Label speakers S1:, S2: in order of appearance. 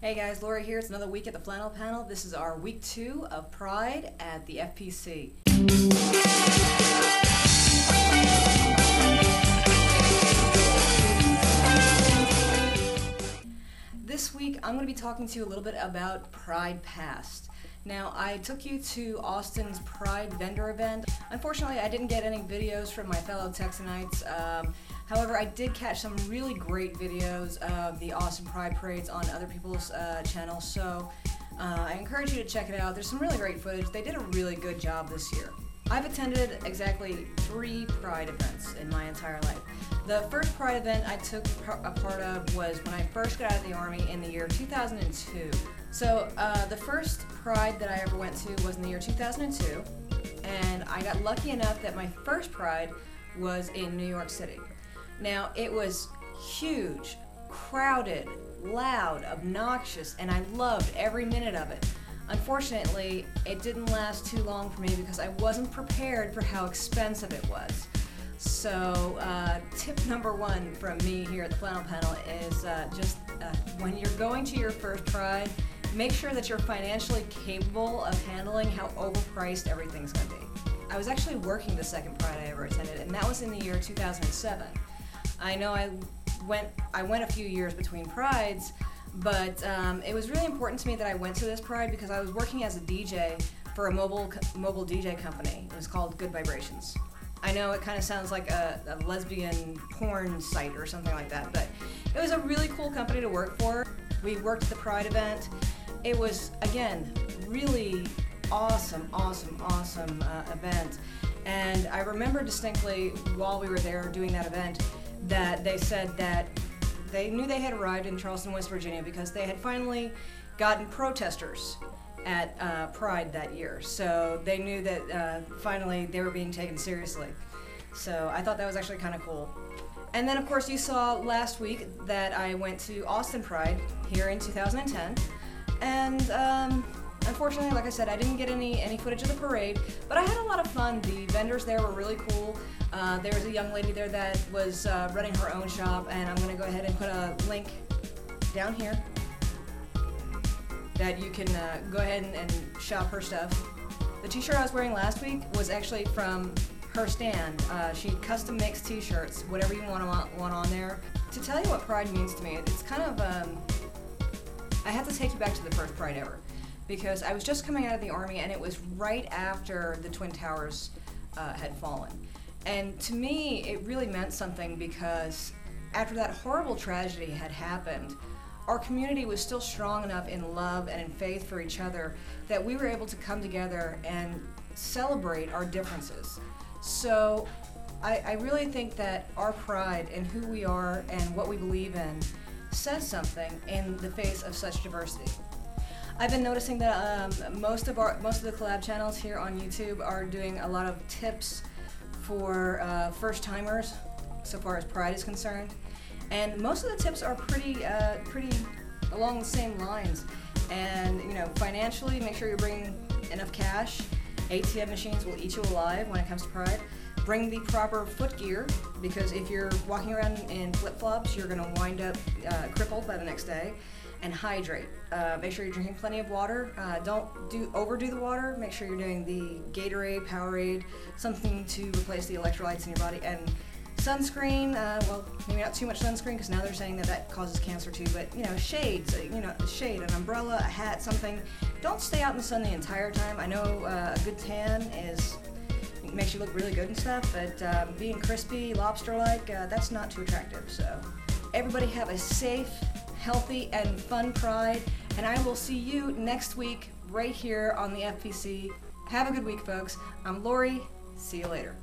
S1: Hey guys, Lori here. It's another week at the Flannel Panel. This is our week 2 of Pride at the FPC. This week I'm going to be talking to you a little bit about Pride Past. Now, I took you to Austin's Pride vendor event. Unfortunately, I didn't get any videos from my fellow Texanites. However, I did catch some really great videos of the Austin Pride parades on other people's channels, so I encourage you to check it out. There's some really great footage. They did a really good job this year. I've attended exactly 3 Pride events in my entire life. The first Pride event I took a part of was when I first got out of the Army in the year 2002. So the first Pride that I ever went to was in the year 2002, and I got lucky enough that my first Pride was in New York City. Now, it was huge, crowded, loud, obnoxious, and I loved every minute of it. Unfortunately, it didn't last too long for me because I wasn't prepared for how expensive it was. So, tip number 1 from me here at the Flannel Panel is when you're going to your first Pride, make sure that you're financially capable of handling how overpriced everything's going to be. I was actually working the second Pride I ever attended, and that was in the year 2007. I know I went a few years between Prides, but it was really important to me that I went to this Pride because I was working as a DJ for a mobile DJ company. It was called Good Vibrations. I know it kind of sounds like a lesbian porn site or something like that, but it was a really cool company to work for. We worked at the Pride event. It was, again, really awesome event. And I remember distinctly while we were there doing that event that they said that they knew they had arrived in Charleston, West Virginia because they had finally gotten protesters at Pride that year. So they knew that finally they were being taken seriously. So I thought that was actually kind of cool. And then of course you saw last week that I went to Austin Pride here in 2010. And unfortunately, like I said, I didn't get any footage of the parade, but I had a lot of fun. The vendors there were really cool. There was a young lady there that was running her own shop, and I'm going to go ahead and put a link down here that you can go ahead and shop her stuff. The t-shirt I was wearing last week was actually from her stand. She custom makes t-shirts, whatever you want on there. To tell you what Pride means to me, it's kind of, I have to take you back to the first Pride ever, because I was just coming out of the Army and it was right after the Twin Towers had fallen. And to me, it really meant something because after that horrible tragedy had happened, our community was still strong enough in love and in faith for each other that we were able to come together and celebrate our differences. So I really think that our pride in who we are and what we believe in says something in the face of such diversity. I've been noticing that most of the collab channels here on YouTube are doing a lot of tips for first-timers so far as Pride is concerned, and most of the tips are pretty along the same lines. And you know, financially, make sure you're bringing enough cash. ATM machines will eat you alive when it comes to Pride. Bring the proper foot gear, because if you're walking around in flip-flops, you're going to wind up crippled by the next day. And hydrate. Make sure you're drinking plenty of water. Don't overdo the water. Make sure you're doing the Gatorade, Powerade, something to replace the electrolytes in your body. And sunscreen, well, maybe not too much sunscreen because now they're saying that causes cancer too, but you know, shades, shade, an umbrella, a hat, something. Don't stay out in the sun the entire time. I know a good tan makes you look really good and stuff, but being crispy, lobster-like, that's not too attractive. So everybody have a safe, healthy, and fun Pride, and I will see you next week right here on the FPC. Have a good week, folks. I'm Lori. See you later.